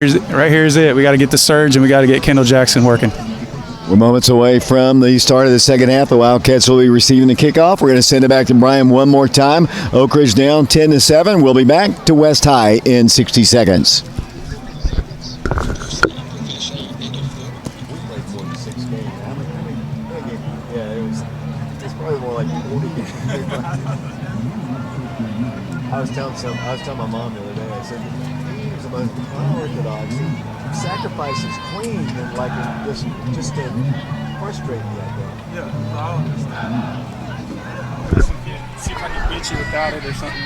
Right here is it. We got to get the surge and we got to get Kendall Jackson working. We're moments away from the start of the second half. The Wildcats will be receiving the kickoff. We're going to send it back to Brian one more time. Oak Ridge down 10-7. We'll be back to West High in 60 seconds. I was telling my mom the other day, I said, he was the most unorthodox. He sacrifices queen and just to frustrate me, I think. Yeah, I'll understand. See if I can beat you without it or something.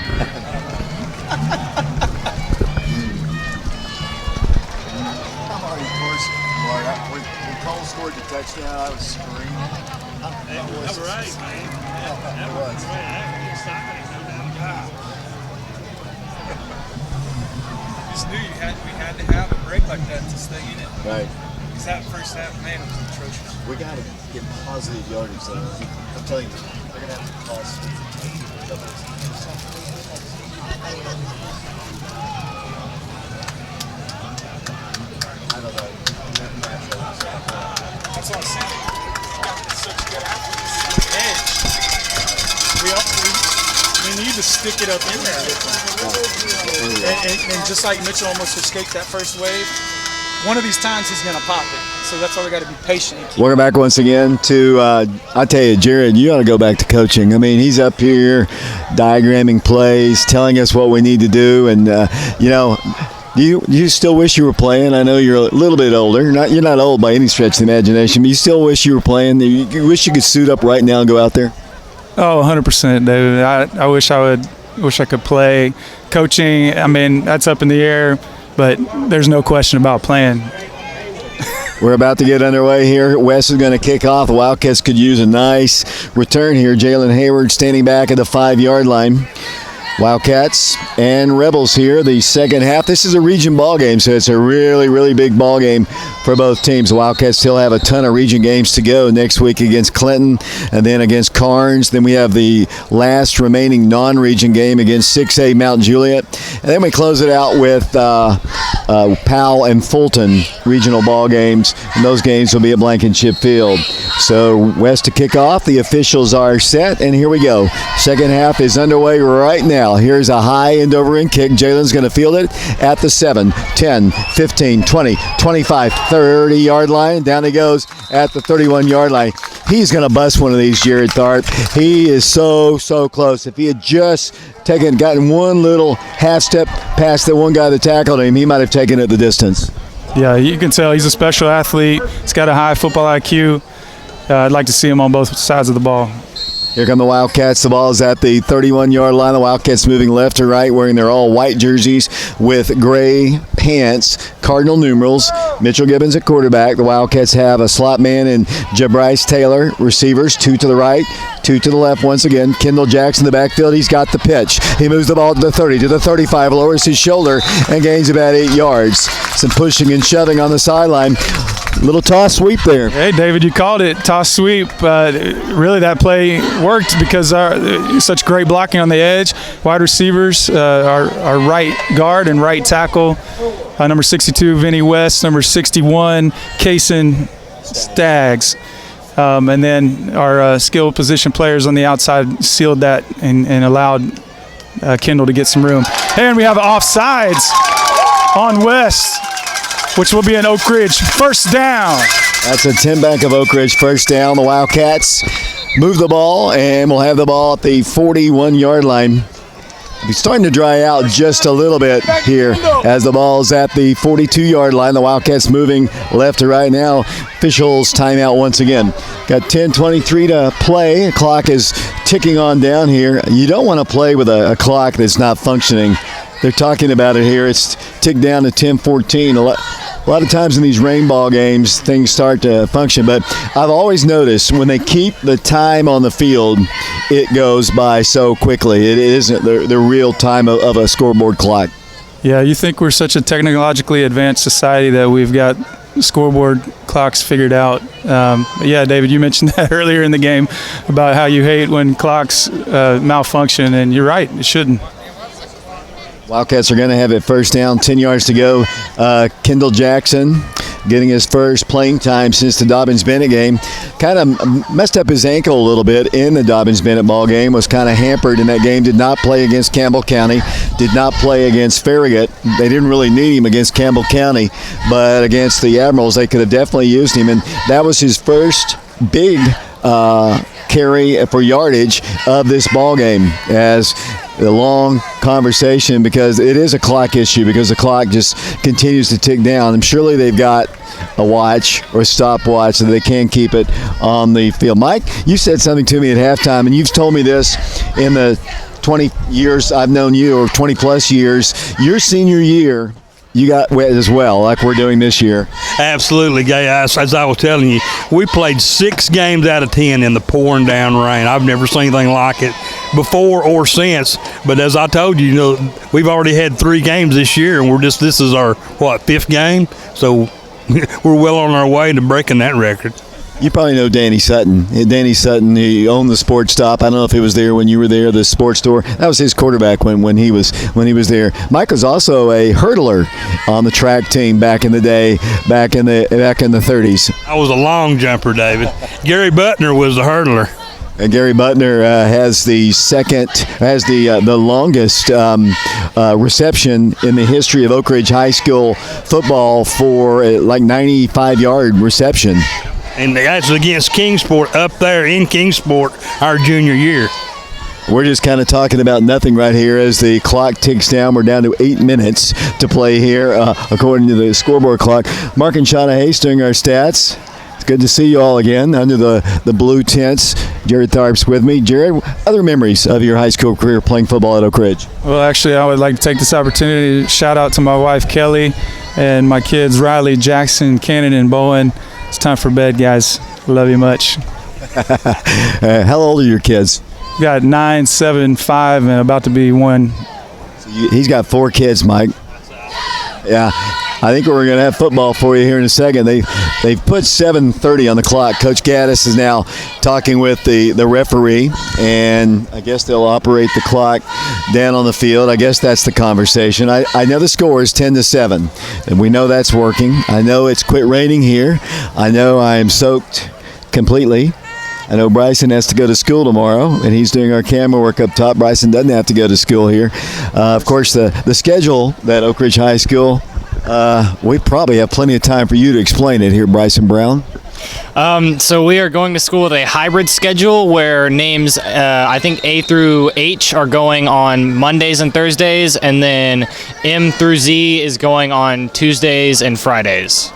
I'm already course. When Cole scored the touchdown, I was screaming. That was right, man. That was right. Exciting, no doubt. Just knew we had to have a break like that to stay in it. Right. Because that first half, man, it was atrocious. We got to get positive yardage, though. I'm telling you, they're going to have to cost. I don't know. That's what I'm saying. Such good athletes. Edge. We need to stick it up in there with them. And just like Mitchell almost escaped that first wave, one of these times he's going to pop it. So that's why we got to be patient. Welcome back once again to, I tell you, Jared, you ought to go back to coaching. I mean, he's up here diagramming plays, telling us what we need to do. And, you still wish you were playing? I know you're a little bit older. You're not old by any stretch of the imagination, but you still wish you were playing. You wish you could suit up right now and go out there? Oh, 100%, David. I wish I could play. Coaching, I mean, that's up in the air, but there's no question about playing. We're about to get underway here. West is going to kick off. The Wildcats could use a nice return here. Jalen Hayward standing back at the 5-yard line. Wildcats and Rebels here, the second half. This is a region ball game, so it's a really, really big ball game for both teams. The Wildcats still have a ton of region games to go next week against Clinton and then against Carnes. Then we have the last remaining non-region game against 6A Mount Juliet. And then we close it out with Powell and Fulton regional ball games, and those games will be at Blankenship Field. So West to kick off. The officials are set, and here we go. Second half is underway right now. Here's a high end over end kick. Jalen's going to field it at the 7, 10, 15, 20, 25, 30-yard line. Down he goes at the 31-yard line. He's going to bust one of these, Jared Tharp. He is so close. If he had just gotten one little half step past the one guy that tackled him, he might have taken it the distance. Yeah, you can tell he's a special athlete. He's got a high football IQ. I'd like to see him on both sides of the ball. Here come the Wildcats. The ball is at the 31-yard line. The Wildcats moving left to right, wearing their all-white jerseys with gray pants, cardinal numerals. Mitchell Gibbons at quarterback. The Wildcats have a slot man in Jabryce Taylor. Receivers, 2 to the right, 2 to the left once again. Kendall Jackson in the backfield. He's got the pitch. He moves the ball to the 30, to the 35, lowers his shoulder, and gains about 8 yards. Some pushing and shoving on the sideline. Little toss sweep there. Hey, David, you called it toss sweep. Really, that play worked because such great blocking on the edge. Wide receivers, our right guard and right tackle, number 62, Vinny West, number 61, Kaysen Staggs. And then our skill position players on the outside sealed that and allowed Kendall to get some room. And we have offsides on West, which will be an Oak Ridge first down. That's a 10 back of Oak Ridge first down. The Wildcats move the ball, and we'll have the ball at the 41-yard line. It's starting to dry out just a little bit here as the ball's at the 42-yard line. The Wildcats moving left to right now. Officials timeout once again. Got 10:23 to play. The clock is ticking on down here. You don't want to play with a clock that's not functioning. They're talking about it here. It's ticked down to 10:14. A lot of times in these rain ball games, things start to function. But I've always noticed when they keep the time on the field, it goes by so quickly. It isn't the real time of a scoreboard clock. Yeah, you think we're such a technologically advanced society that we've got scoreboard clocks figured out. Yeah, David, you mentioned that earlier in the game about how you hate when clocks malfunction, and you're right, it shouldn't. Wildcats are going to have it first down, 10 yards to go. Kendall Jackson getting his first playing time since the Dobbins-Bennett game. Kind of messed up his ankle a little bit in the Dobbins-Bennett ball game, was kind of hampered in that game, did not play against Campbell County, did not play against Farragut. They didn't really need him against Campbell County, but against the Admirals, they could have definitely used him, and that was his first big carry for yardage of this ball game, as the long conversation, because it is a clock issue, because the clock just continues to tick down. And surely they've got a watch or a stopwatch so they can keep it on the field. Mike, you said something to me at halftime, and you've told me this in the 20 years I've known you, or 20 plus years. Your senior year, you got wet as well, like we're doing this year. Absolutely, Gay. As I was telling you, we played 6 games out of 10 in the pouring down rain. I've never seen anything like it before or since. But as I told you, we've already had 3 games this year, and this is our 5th game. So we're well on our way to breaking that record. You probably know Danny Sutton. Danny Sutton, he owned the Sports Stop. I don't know if he was there when you were there, the sports store. That was his quarterback when he was there. Mike was also a hurdler on the track team back in the day, back in the 30s. I was a long jumper, David. Gary Butner was the hurdler. And Gary Butner has the longest reception in the history of Oak Ridge High School football for like 95-yard reception. And that's against Kingsport up there in Kingsport our junior year. We're just kind of talking about nothing right here as the clock ticks down. We're down to 8 minutes to play here, according to the scoreboard clock. Mark and Shauna Hayes doing our stats. It's good to see you all again under the blue tents. Jared Tharp's with me. Jared, other memories of your high school career playing football at Oak Ridge? Well, actually, I would like to take this opportunity to shout out to my wife, Kelly, and my kids, Riley, Jackson, Cannon, and Bowen. It's time for bed, guys. Love you much. How old are your kids? Got 9, 7, 5, and about to be 1. So he's got 4 kids, Mike. Yeah. I think we're going to have football for you here in a second. They've put 7:30 on the clock. Coach Gaddis is now talking with the referee, and I guess they'll operate the clock down on the field. I guess that's the conversation. I know the score is 10-7, and we know that's working. I know it's quit raining here. I know I am soaked completely. I know Bryson has to go to school tomorrow, and he's doing our camera work up top. Bryson doesn't have to go to school here. Of course, the schedule that Oak Ridge High School, we probably have plenty of time for you to explain it here, Bryson Brown. So we are going to school with a hybrid schedule where names, I think A through H are going on Mondays and Thursdays, and then M through Z is going on Tuesdays and Fridays.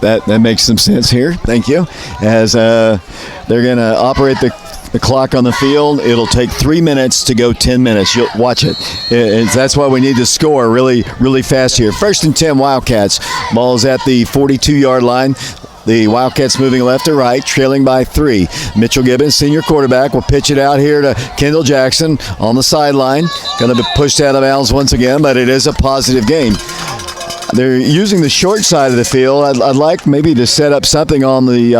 That makes some sense here. Thank you. As they're going to operate the clock on the field, it'll take 3 minutes to go 10 minutes. You'll watch it. That's why we need to score really, really fast here. 1st and 10 Wildcats. Ball's at the 42-yard line. The Wildcats moving left to right, trailing by 3. Mitchell Gibbons, senior quarterback, will pitch it out here to Kendall Jackson on the sideline. Going to be pushed out of bounds once again, but it is a positive game. They're using the short side of the field. I'd like maybe to set up something on the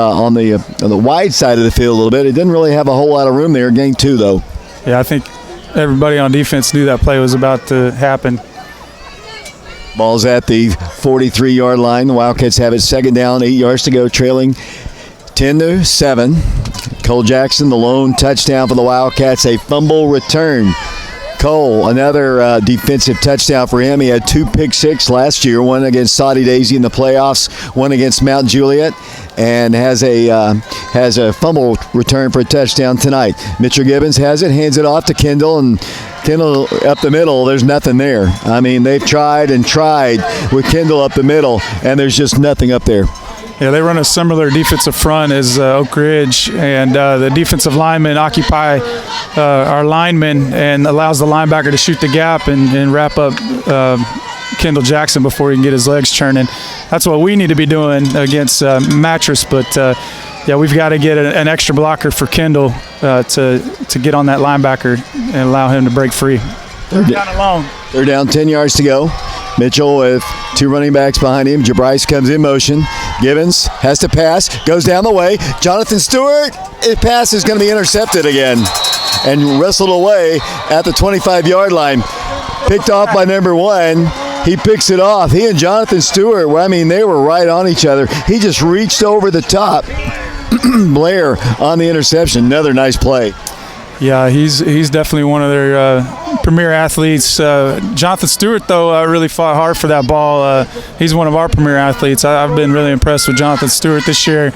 wide side of the field a little bit. It didn't really have a whole lot of room there. Gain 2, though. Yeah, I think everybody on defense knew that play was about to happen. Ball's at the 43-yard line. The Wildcats have it 2nd down, 8 yards to go, trailing 10-7. Cole Jackson, the lone touchdown for the Wildcats, a fumble return. Cole, another defensive touchdown for him. He had 2 pick six last year, one against Saudi Daisy in the playoffs, one against Mount Juliet, and has a fumble return for a touchdown tonight. Mitchell Gibbons has it, hands it off to Kendall, and Kendall up the middle, there's nothing there. I mean, they've tried and tried with Kendall up the middle, and there's just nothing up there. Yeah, they run a similar defensive front as Oak Ridge, and the defensive linemen occupy our linemen and allows the linebacker to shoot the gap and wrap up Kendall Jackson before he can get his legs churning. That's what we need to be doing against Mattress, but yeah, we've got to get an extra blocker for Kendall to get on that linebacker and allow him to break free. They're down 10 yards to go. Mitchell with 2 running backs behind him. Jabrice comes in motion. Gibbons has to pass, goes down the way. Jonathan Stewart, his pass is going to be intercepted again and wrestled away at the 25-yard line. picked off by number 1. He picks it off. He and Jonathan Stewart, well, I mean, they were right on each other. He just reached over the top. Blair on the interception. Another nice play. Yeah, he's definitely one of their premier athletes. Jonathan Stewart, though, really fought hard for that ball. He's one of our premier athletes. I've been really impressed with Jonathan Stewart this year.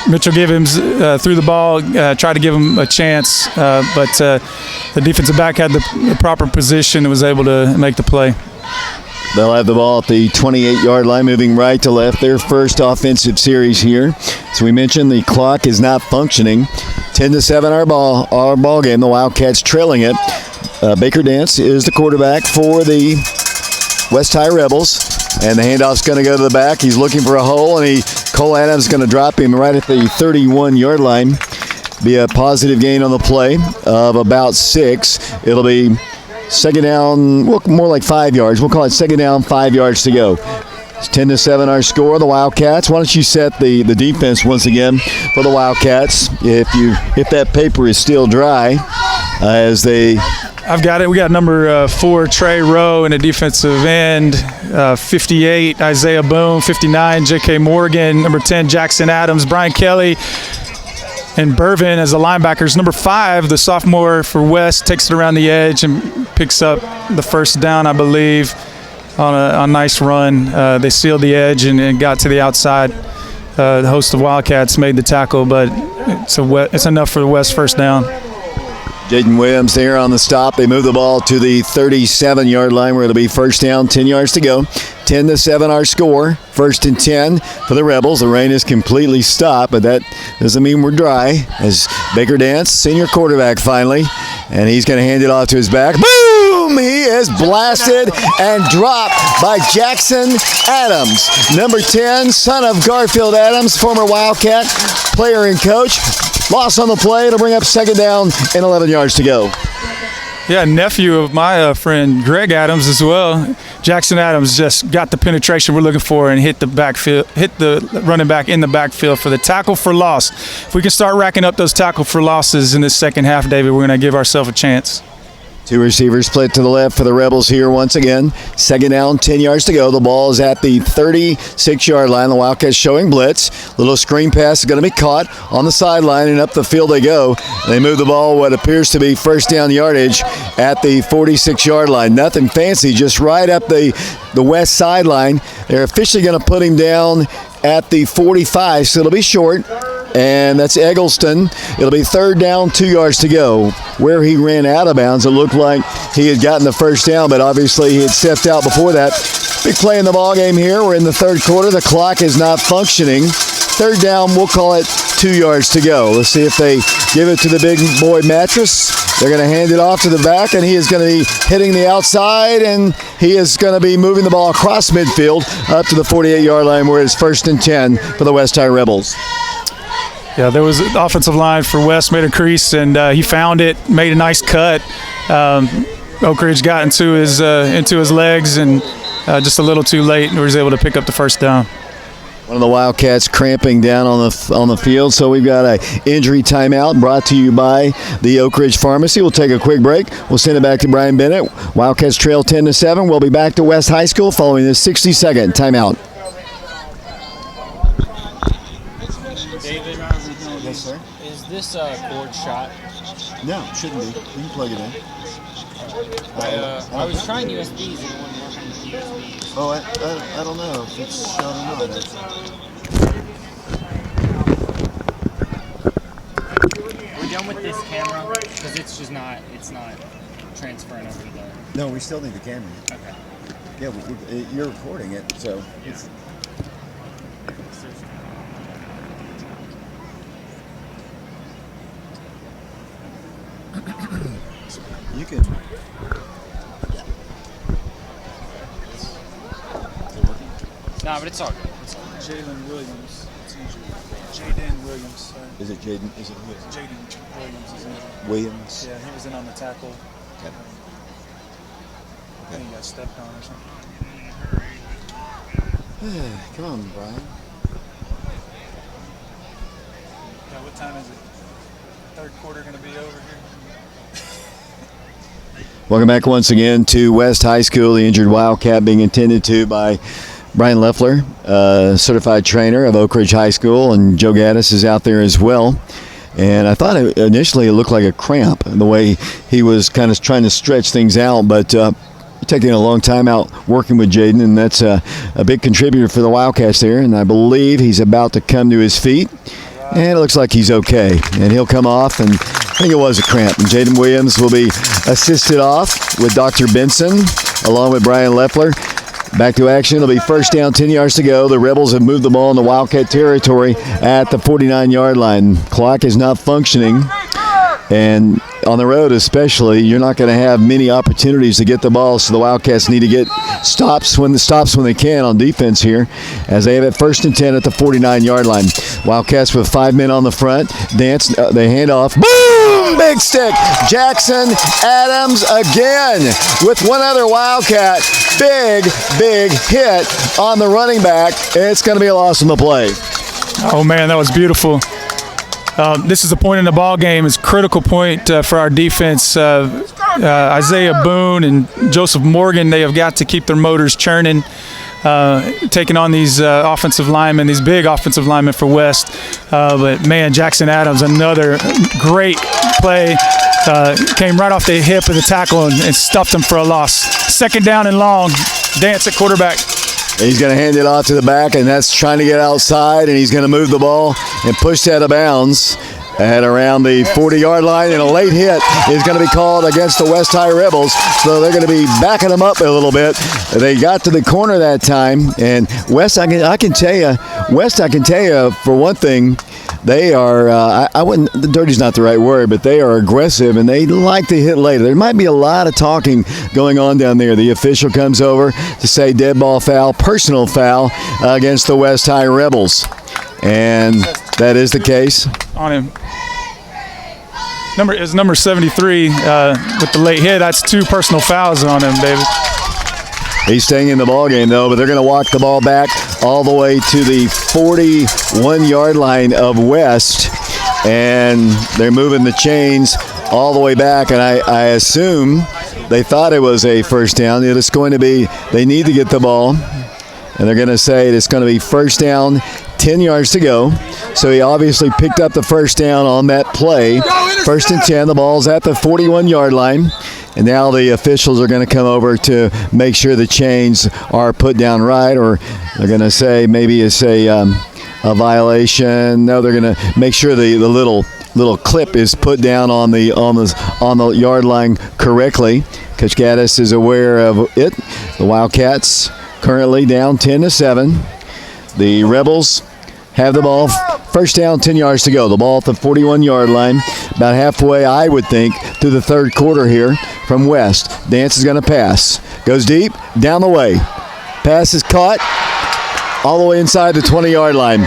Mitchell Gibbons threw the ball, tried to give him a chance, but the defensive back had the proper position and was able to make the play. They'll have the ball at the 28-yard line, moving right to left. Their first offensive series here. As we mentioned, the clock is not functioning. 10-7 our ball game. The Wildcats trailing it. Baker Dance is the quarterback for the West High Rebels. And the handoff's going to go to the back. He's looking for a hole, and Cole Adams is going to drop him right at the 31-yard line. Be a positive gain on the play of about 6. It'll be second down, more like 5 yards. We'll call it second down, 5 yards to go. It's 10-7 our score. The Wildcats. Why don't you set the defense once again for the Wildcats? If that paper is still dry, as they. I've got it. We got number 4, Trey Rowe, in a defensive end. 58, Isaiah Boone. 59, J.K. Morgan. Number 10, Jackson Adams. Brian Kelly and Bervin as the linebackers. Number 5, the sophomore for West, takes it around the edge and picks up the first down, I believe, on a nice run. They sealed the edge and got to the outside. The host of Wildcats made the tackle, but it's enough for the West first down. Jaden Williams there on the stop. They move the ball to the 37-yard line where it'll be first down, 10 yards to go. 10-7 our score. First and 10 for the Rebels. The rain is completely stopped, but that doesn't mean we're dry. As Baker Dance, senior quarterback finally, and he's going to hand it off to his back. Boom! He is blasted and dropped by Jackson Adams. Number 10, son of Garfield Adams, former Wildcat player and coach. Loss on the play. It'll bring up second down and 11 yards to go. Yeah, nephew of my friend Greg Adams as well. Jackson Adams just got the penetration we're looking for and hit the running back in the backfield for the tackle for loss. If we can start racking up those tackle for losses in this second half, David, we're going to give ourselves a chance. 2 receivers split to the left for the Rebels here once again. Second down, 10 yards to go. The ball is at the 36-yard line. The Wildcats showing blitz. Little screen pass is going to be caught on the sideline, and up the field they go. They move the ball what appears to be first down yardage at the 46-yard line. Nothing fancy, just right up the west sideline. They're officially going to put him down at the 45, so it'll be short. And that's Eggleston. It'll be third down, 2 yards to go. Where he ran out of bounds, it looked like he had gotten the first down, but obviously he had stepped out before that. Big play in the ball game here. We're in the third quarter. The clock is not functioning. Third down, we'll call it 2 yards to go. Let's see if they give it to the big boy Mattress. They're going to hand it off to the back, and he is going to be hitting the outside, and he is going to be moving the ball across midfield up to the 48-yard line where it's first and 10 for the West High Rebels. Yeah, there was the offensive line for West made a crease, and he found it, made a nice cut. Oak Ridge got into his legs, and just a little too late, and was able to pick up the first down. One of the Wildcats cramping down on the field, so we've got an injury timeout brought to you by the Oak Ridge Pharmacy. We'll take a quick break. We'll send it back to Brian Bennett. Wildcats trail 10-7. We'll be back to West High School following this 60-second timeout. David, Yes, sir. is this a cord shot? No, it shouldn't be. You can plug it in. I was trying USBs and it wasn't working with USBs. Oh, I don't know if it's shot or not. We're done with this camera because it's not transferring over to there. No, we still need the camera. Okay. Yeah, you're recording it, so it's. You can. Nah, but it's all good. Jalen Williams. It's usually Jaden Williams. Sorry. Is it Jaden? Is it who? Jaden Williams is in it. Williams. Yeah, he was in on the tackle. Okay. I think he got stepped on or something. Come on, Brian. Yeah, what time is it? Third quarter going to be over here? Welcome back once again to West High School. The injured Wildcat being attended to by Brian Leffler, certified trainer of Oak Ridge High School, and Joe Gaddis is out there as well. And I thought initially it looked like a cramp, the way he was kind of trying to stretch things out, but taking a long time out working with Jaden, and that's a big contributor for the Wildcats there. And I believe he's about to come to his feet, and it looks like he's okay. And he'll come off, and I think it was a cramp. And Jaden Williams will be assisted off with Dr. Benson, along with Brian Leffler. Back to action. It'll be first down, 10 yards to go. The Rebels have moved the ball in the Wildcat territory at the 49-yard line. Clock is not functioning. And on the road especially, you're not going to have many opportunities to get the ball, so the Wildcats need to get stops when they can on defense here, as they have it first and 10 at the 49-yard line. Wildcats with 5 men on the front. Dance, they hand off. Boom! Big stick. Jackson Adams again with one other Wildcat. Big hit on the running back. It's going to be a loss on the play. Oh, man, that was beautiful. This is a point in the ball game. It's a critical point for our defense. Isaiah Boone and Joseph Morgan, they have got to keep their motors churning, taking on these offensive linemen, these big offensive linemen for West. But, man, Jackson Adams, another great play. Came right off the hip of the tackle and stuffed him for a loss. Second down and long. Dance at quarterback. He's going to hand it off to the back, and that's trying to get outside, and he's going to move the ball and push out of bounds at around the 40-yard line, and a late hit is going to be called against the West High Rebels, so they're going to be backing them up a little bit. They got to the corner that time, and West, I can tell you, for one thing, they are, dirty's not the right word, but they are aggressive, and they like to hit later. There might be a lot of talking going on down there. The official comes over to say dead ball foul, personal foul against the West High Rebels. And that is the case. On him. Number 73 with the late hit. That's 2 personal fouls on him, David. He's staying in the ball game, though, but they're going to walk the ball back all the way to the 41-yard line of West, and they're moving the chains all the way back, and I assume they thought it was a first down. It's going to be, they need to get the ball, and they're going to say it's going to be first down, 10 yards to go. So he obviously picked up the first down on that play. First and 10, the ball's at the 41-yard line. And now the officials are going to come over to make sure the chains are put down right, or they're going to say maybe it's a violation. No, they're going to make sure the little clip is put down on the yard line correctly. Coach Gaddis is aware of it. The Wildcats currently down 10-7. The Rebels have the ball. First down, 10 yards to go. The ball at the 41-yard line. About halfway, I would think, through the third quarter here from West. Dance is going to pass. Goes deep, down the way. Pass is caught all the way inside the 20-yard line.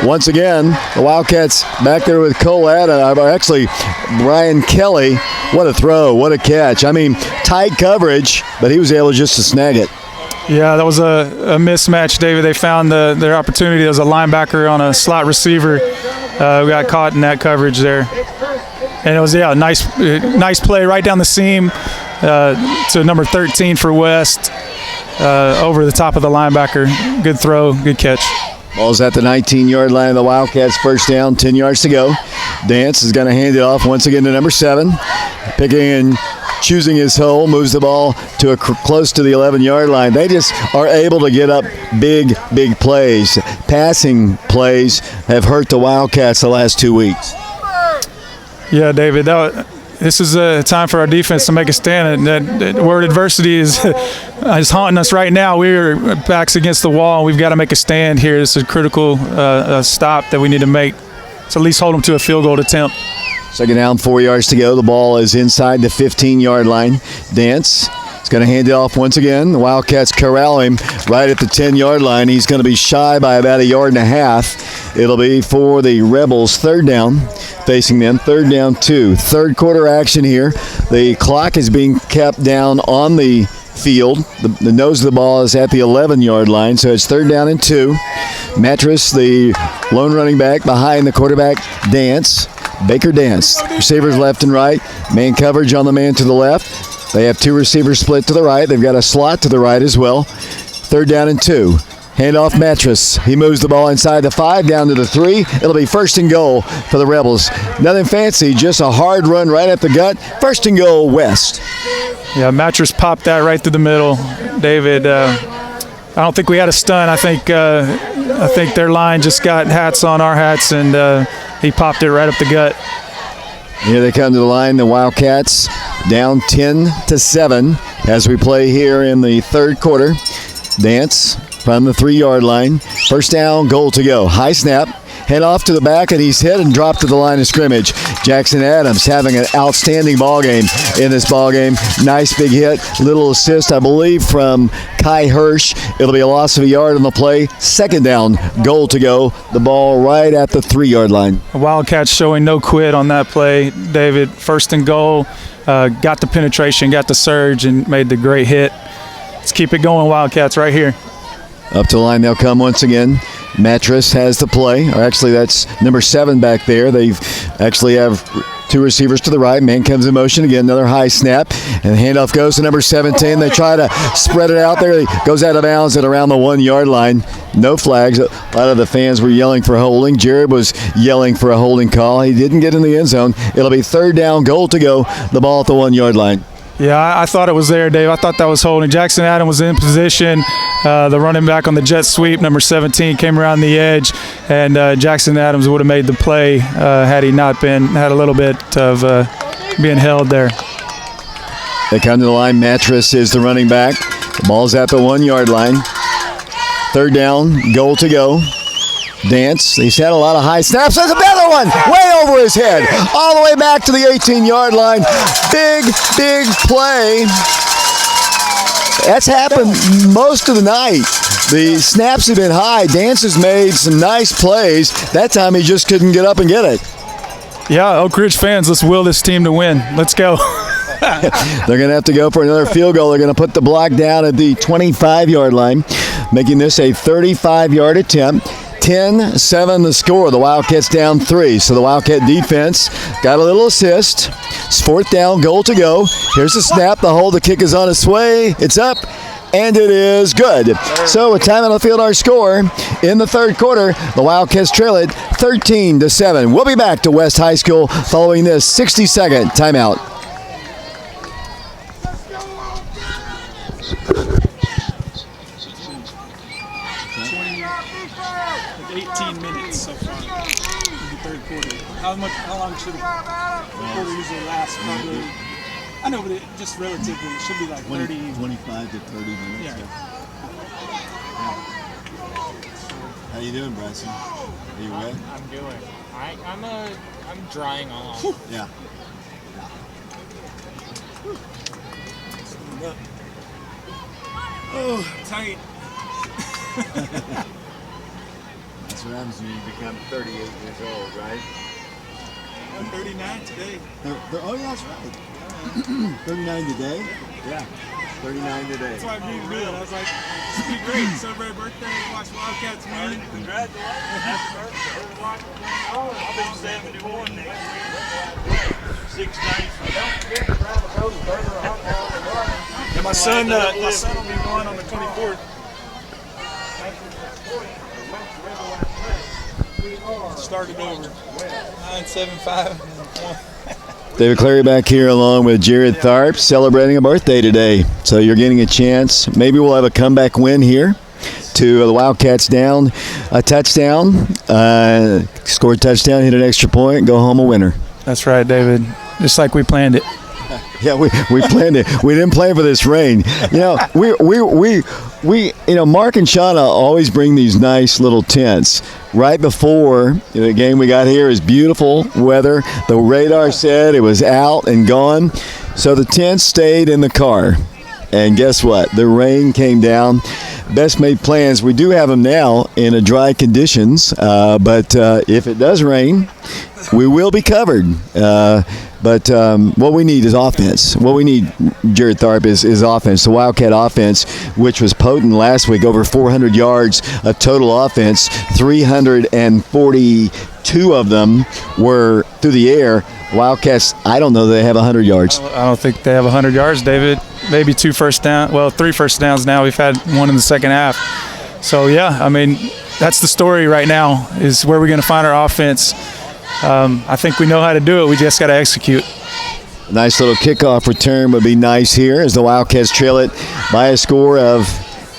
Once again, the Wildcats back there with Cole Adams. Actually, Brian Kelly. What a throw, what a catch. I mean, tight coverage, but he was able just to snag it. Yeah, that was a mismatch, David. They found their opportunity. There was a linebacker on a slot receiver who got caught in that coverage there. And it was, nice play right down the seam to number 13 for West, over the top of the linebacker. Good throw, good catch. Ball's at the 19-yard line of the Wildcats. First down, 10 yards to go. Dance is going to hand it off once again to number 7. Picking and choosing his hole, moves the ball to close to the 11-yard line. They just are able to get up big plays. Passing plays have hurt the Wildcats the last 2 weeks. Yeah, David, this is a time for our defense to make a stand. That word adversity is haunting us right now. We're backs against the wall. We've got to make a stand here. It's a critical stop that we need to make to at least hold them to a field goal attempt. Second down, 4 yards to go. The ball is inside the 15-yard line. Dance is going to hand it off once again. The Wildcats corral him right at the 10-yard line. He's going to be shy by about 1.5 yards. It'll be for the Rebels. Third down, facing them. Third down, 2. Third quarter action here. The clock is being kept down on the field. The nose of the ball is at the 11-yard line, so it's third down and 2. Mattress, the lone running back behind the quarterback, Dance. Baker Dance. Receivers left and right. Man coverage on the man to the left. They have 2 receivers split to the right. They've got a slot to the right as well. 3rd down and 2. Handoff Mattress. He moves the ball inside the 5, down to the 3. It'll be 1st and goal for the Rebels. Nothing fancy, just a hard run right at the gut. 1st and goal, West. Yeah, Mattress popped that right through the middle. David, I don't think we had a stun. I think their line just got hats on our hats, and he popped it right up the gut. Here they come to the line, the Wildcats, down 10-7 as we play here in the 3rd quarter. Dance from the 3-yard line. 1st down, goal to go. High snap, head off to the back, and he's hit and dropped to the line of scrimmage. Jackson Adams having an outstanding ball game in this ball game. Nice big hit, little assist, I believe, from Kai Hirsch. It'll be a loss of a yard on the play. 2nd down, goal to go. The ball right at the 3-yard line. The Wildcats showing no quit on that play. David, 1st and goal, got the penetration, got the surge, and made the great hit. Let's keep it going, Wildcats, right here. Up to the line they'll come once again. Mattress has the play, or actually that's number 7 back there. They've actually have 2 receivers to the right. Man comes in motion again, another high snap, and the handoff goes to number 17. They try to spread it out there. He goes out of bounds at around the 1-yard line. No flags. A lot of the fans were yelling for holding. Jared was yelling for a holding call. He didn't get in the end zone. It'll be 3rd down, goal to go. The ball at the 1-yard line. Yeah, I thought it was there, Dave. I thought that was holding. Jackson Adams was in position. The running back on the jet sweep, number 17, came around the edge, and Jackson Adams would have made the play had he not had a little bit of being held there. They come to the line. Mattress is the running back. The ball's at the 1-yard line. 3rd down, goal to go. Dance. He's had a lot of high snaps. There's another one way over his head. All the way back to the 18-yard line. Big play. That's happened most of the night. The snaps have been high. Dance has made some nice plays. That time he just couldn't get up and get it. Yeah, Oak Ridge fans, let's will this team to win. Let's go. They're going to have to go for another field goal. They're going to put the block down at the 25-yard line, making this a 35-yard attempt. 10-7 the score. The Wildcats down 3. So the Wildcat defense got a little assist. It's 4th down, goal to go. Here's the snap. The hold. The kick is on its way. It's up, and it is good. So with time on the field, our score in the 3rd quarter, the Wildcats trail it 13-7. We'll be back to West High School following this 60-second timeout. 18 minutes so far in the 3rd quarter. How long should the quarter usually last? Probably, I know, but it just relatively, it should be like 30. 25 to 30 minutes. Yeah. How you doing, Bryson? Are you wet? I'm doing. I'm drying off. Yeah. Oh, tight. That's what happens when you become 38 years old, right? I'm 39 today. Oh, yeah, that's right. 39 today? Yeah. 39 today. That's why I agreed to do it. I was like, this would be great. Celebrate birthday, watch Wildcats win. Congratulations. Happy birthday. I'll be 71 next week. 6 days from now. And my son will be born on the 24th. Started over. 9-7-5. David Clary back here along with Jared Tharp celebrating a birthday today. So you're getting a chance. Maybe we'll have a comeback win here to the Wildcats down a touchdown. Score a touchdown, hit an extra point, go home a winner. That's right, David. Just like we planned it. Yeah, we planned it. We didn't plan for this rain. You know, we Mark and Shauna always bring these nice little tents. Right before the game we got here is beautiful weather. The radar said it was out and gone. So the tent stayed in the car. And guess what? The rain came down. Best made plans. We do have them now in a dry conditions. But if it does rain, we will be covered. But what we need is offense. What we need, Jared Tharp, is offense. The Wildcat offense, which was potent last week, over 400 yards of total offense, 342 of them were through the air. Wildcats, I don't know that they have 100 yards. I don't think they have 100 yards, David. Maybe 2 first down. Well, 3 first downs now. We've had 1 in the second half. So, yeah, I mean, that's the story right now is where we're going to find our offense. I think we know how to do it. We just got to execute. Nice little kickoff return would be nice here as the Wildcats trail it by a score of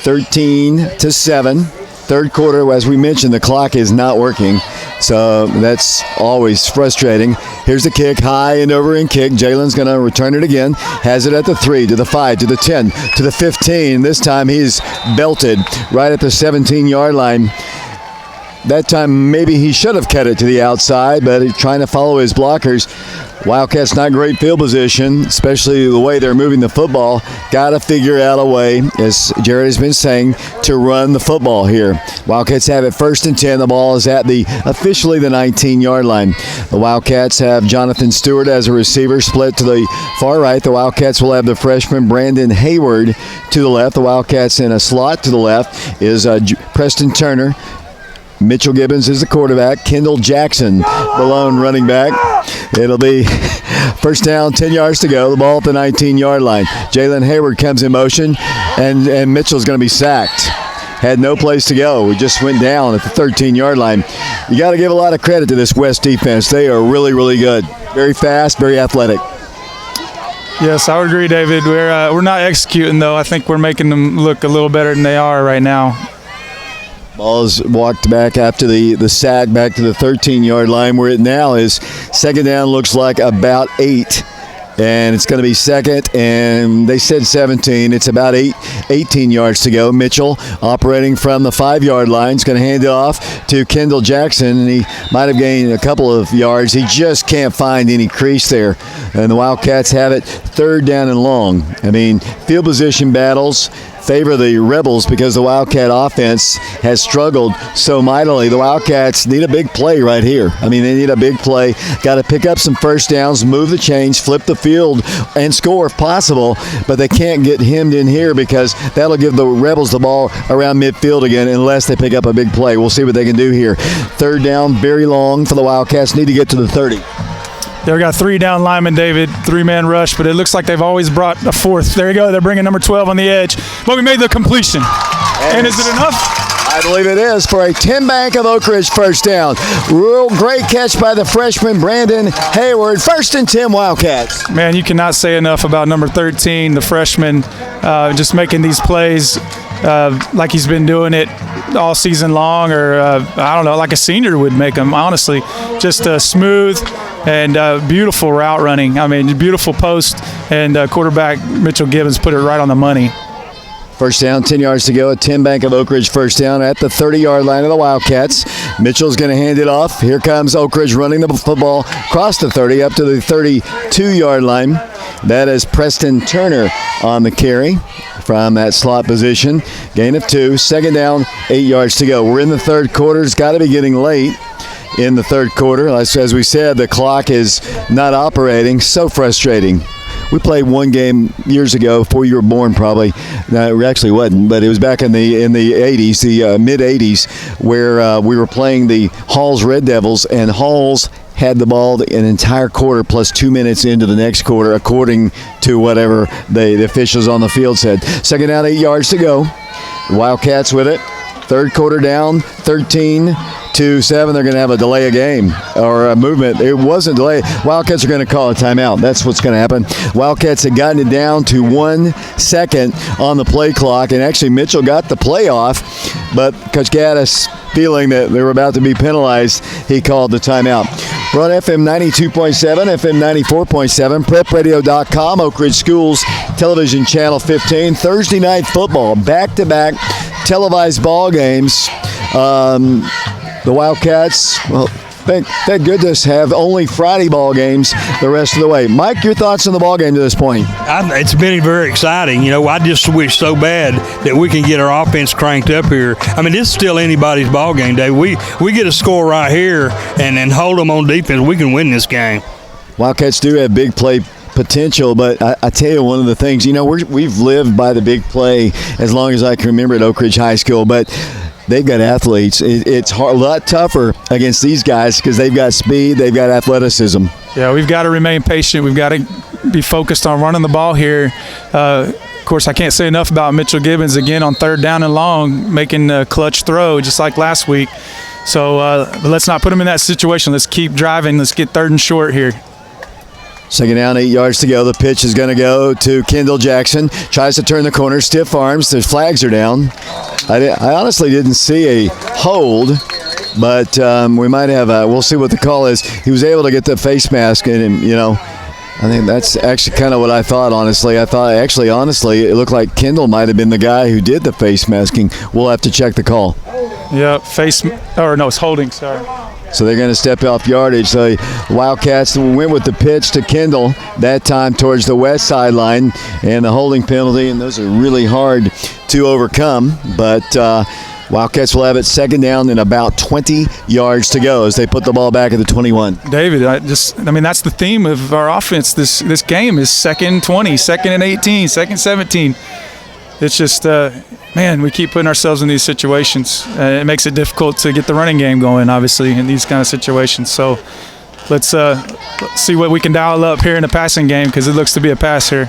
13-7. Third quarter, as we mentioned, the clock is not working, so that's always frustrating. Here's the kick, high and over and kick. Jalen's going to return it again. Has it at the 3, to the 5, to the 10, to the 15. This time he's belted right at the 17-yard line. That time maybe he should have cut it to the outside, but he's trying to follow his blockers. Wildcats not great field position, especially the way they're moving the football. Got to figure out a way, as Jared has been saying, to run the football here. Wildcats have it 1st and 10. The ball is at officially the 19-yard line. The Wildcats have Jonathan Stewart as a receiver, split to the far right. The Wildcats will have the freshman Brandon Hayward to the left. The Wildcats in a slot to the left is Preston Turner. Mitchell Gibbons is the quarterback. Kendall Jackson, the lone running back. It'll be first down, 10 yards to go. The ball at the 19-yard line. Jalen Hayward comes in motion, and Mitchell's going to be sacked. Had no place to go. We just went down at the 13-yard line. You got to give a lot of credit to this West defense. They are really, really good. Very fast, very athletic. Yes, I would agree, David. We're not executing, though. I think we're making them look a little better than they are right now. Ball is walked back after the sack back to the 13-yard line where it now is. Second down looks like about 8. And it's going to be second, and they said 17. It's about 18 yards to go. Mitchell operating from the 5-yard line. He's going to hand it off to Kendall Jackson, and he might have gained a couple of yards. He just can't find any crease there. And the Wildcats have it 3rd down and long. I mean, field position battles favor the Rebels because the Wildcat offense has struggled so mightily. The Wildcats need a big play right here. I mean, they need a big play. Got to pick up some first downs, move the chains, flip the field, and score if possible, but they can't get hemmed in here because that'll give the Rebels the ball around midfield again unless they pick up a big play. We'll see what they can do here. 3rd down, very long for the Wildcats. Need to get to the 30. They've got 3 down linemen, David, 3-man rush, but it looks like they've always brought a 4th. There you go. They're bringing number 12 on the edge. But we made the completion. And is it enough? I believe it is for a Tim Bank of Oak Ridge first down. Real great catch by the freshman Brandon Hayward. 1st and 10 Wildcats. Man, you cannot say enough about number 13, the freshman, just making these plays like he's been doing it all season long, or I don't know, like a senior would make them, honestly. Just smooth and beautiful route running. I mean, beautiful post, and quarterback Mitchell Gibbons put it right on the money. First down, 10 yards to go. A Tim Bank of Oak Ridge first down at the 30-yard line of the Wildcats. Mitchell's going to hand it off. Here comes Oak Ridge running the football across the 30 up to the 32-yard line. That is Preston Turner on the carry from that slot position. Gain of 2. Second down, 8 yards to go. We're in the third quarter. It's got to be getting late in the third quarter. As we said, the clock is not operating. So frustrating. We played one game years ago, before you were born probably. No, it actually wasn't, but it was back in the 80s, the mid-80s, where we were playing the Halls Red Devils, and Halls had the ball an entire quarter plus 2 minutes into the next quarter, according to whatever the officials on the field said. Second down, 8 yards to go. Wildcats with it. Third quarter down, 13-7. They're going to have a delay of game or a movement. It wasn't delay. Wildcats are going to call a timeout. That's what's going to happen. Wildcats had gotten it down to 1 second on the play clock, and actually Mitchell got the play off, but Coach Gaddis, feeling that they were about to be penalized, he called the timeout. We're on FM 92.7, FM 94.7, prepradio.com, Oak Ridge Schools Television Channel 15. Thursday night football, back-to-back televised ball games. The Wildcats, well, thank goodness, have only Friday ball games the rest of the way. Mike, your thoughts on the ball game to this point? It's been very exciting. You know, I just wish so bad that we can get our offense cranked up here. I mean, it's still anybody's ball game, Dave. We get a score right here and hold them on defense, we can win this game. Wildcats do have big play potential, but I tell you, one of the things, you know, we've lived by the big play as long as I can remember at Oak Ridge High School, but they've got athletes. It's a lot tougher against these guys because they've got speed, they've got athleticism. Yeah, we've got to remain patient. We've got to be focused on running the ball here. Of course, I can't say enough about Mitchell Gibbons again on 3rd down and long, making a clutch throw just like last week. So let's not put him in that situation. Let's keep driving. Let's get 3rd and short here. 2nd down, 8 yards to go. The pitch is going to go to Kendall Jackson. Tries to turn the corner, stiff arms. The flags are down. I honestly didn't see a hold, but we might have we'll see what the call is. He was able to get the face mask in him, I think that's actually kind of what I thought, honestly. Honestly, it looked like Kendall might have been the guy who did the face masking. We'll have to check the call. Yeah, it's holding, sorry. So they're going to step off yardage. So Wildcats went with the pitch to Kendall, that time towards the west sideline, and the holding penalty, and those are really hard to overcome. But Wildcats will have it 2nd down and about 20 yards to go as they put the ball back at the 21. David, that's the theme of our offense this game is 2nd 20, 2nd and 18, 2nd 17. It's just, we keep putting ourselves in these situations. It makes it difficult to get the running game going, obviously, in these kind of situations. So let's see what we can dial up here in the passing game because it looks to be a pass here.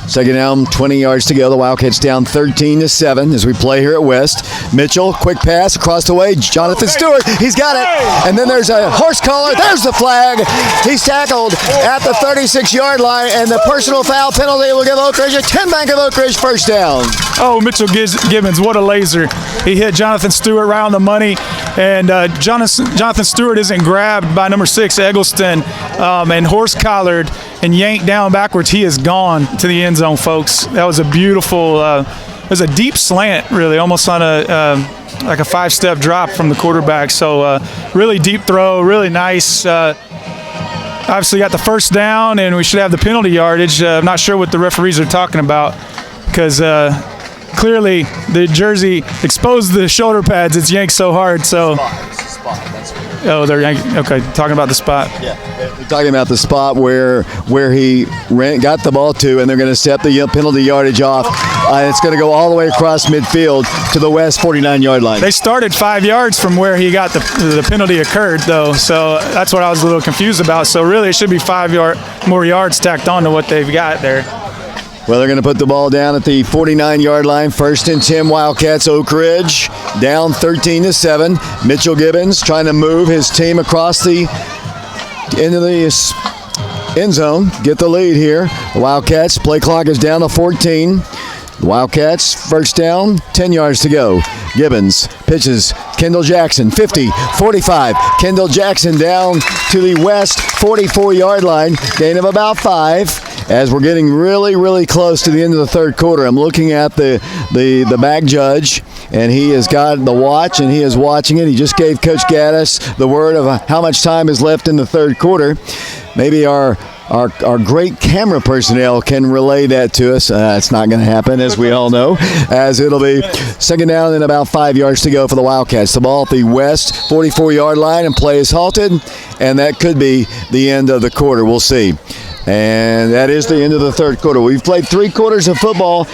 2nd down, 20 yards to go. The Wildcats down 13-7 as we play here at West. Mitchell, quick pass across the way. Jonathan Stewart, he's got it. And then there's a horse collar. There's the flag. He's tackled at the 36-yard line, and the personal foul penalty will give Oak Ridge a 10 Bank of Oak Ridge first down. Oh, Mitchell Gibbons, what a laser. He hit Jonathan Stewart right on the money, and Jonathan Stewart isn't grabbed by number 6, Eggleston, and horse collared and yanked down backwards. He is gone to the end zone, folks. That was a beautiful, it was a deep slant, really, almost on like a 5-step drop from the quarterback. So really deep throw, really nice. Obviously got the first down, and we should have the penalty yardage. I'm not sure what the referees are talking about because clearly the jersey exposed the shoulder pads. It's yanked so hard. So. Oh, they're okay. Talking about the spot. Yeah, they're talking about the spot where he got the ball to, and they're going to step the penalty yardage off. It's going to go all the way across midfield to the west 49-yard line. They started 5 yards from where he got the penalty occurred, though. So that's what I was a little confused about. So really, it should be 5 more yards tacked on to what they've got there. Well, they're going to put the ball down at the 49-yard line. 1st and 10, Wildcats, Oak Ridge, down 13-7. Mitchell Gibbons trying to move his team across the into the end zone, get the lead here. The Wildcats, play clock is down to 14. The Wildcats, first down, 10 yards to go. Gibbons pitches, Kendall Jackson, 50, 45. Kendall Jackson down to the west 44-yard line, gain of about 5. As we're getting really, really close to the end of the 3rd quarter, I'm looking at the back judge, and he has got the watch, and he is watching it. He just gave Coach Gaddis the word of how much time is left in the 3rd quarter. Maybe our great camera personnel can relay that to us. It's not going to happen, as we all know, as it'll be 2nd down and about 5 yards to go for the Wildcats. The ball at the west 44-yard line, and play is halted, and that could be the end of the quarter. We'll see. And that is the end of the 3rd quarter. We've played 3 quarters of football.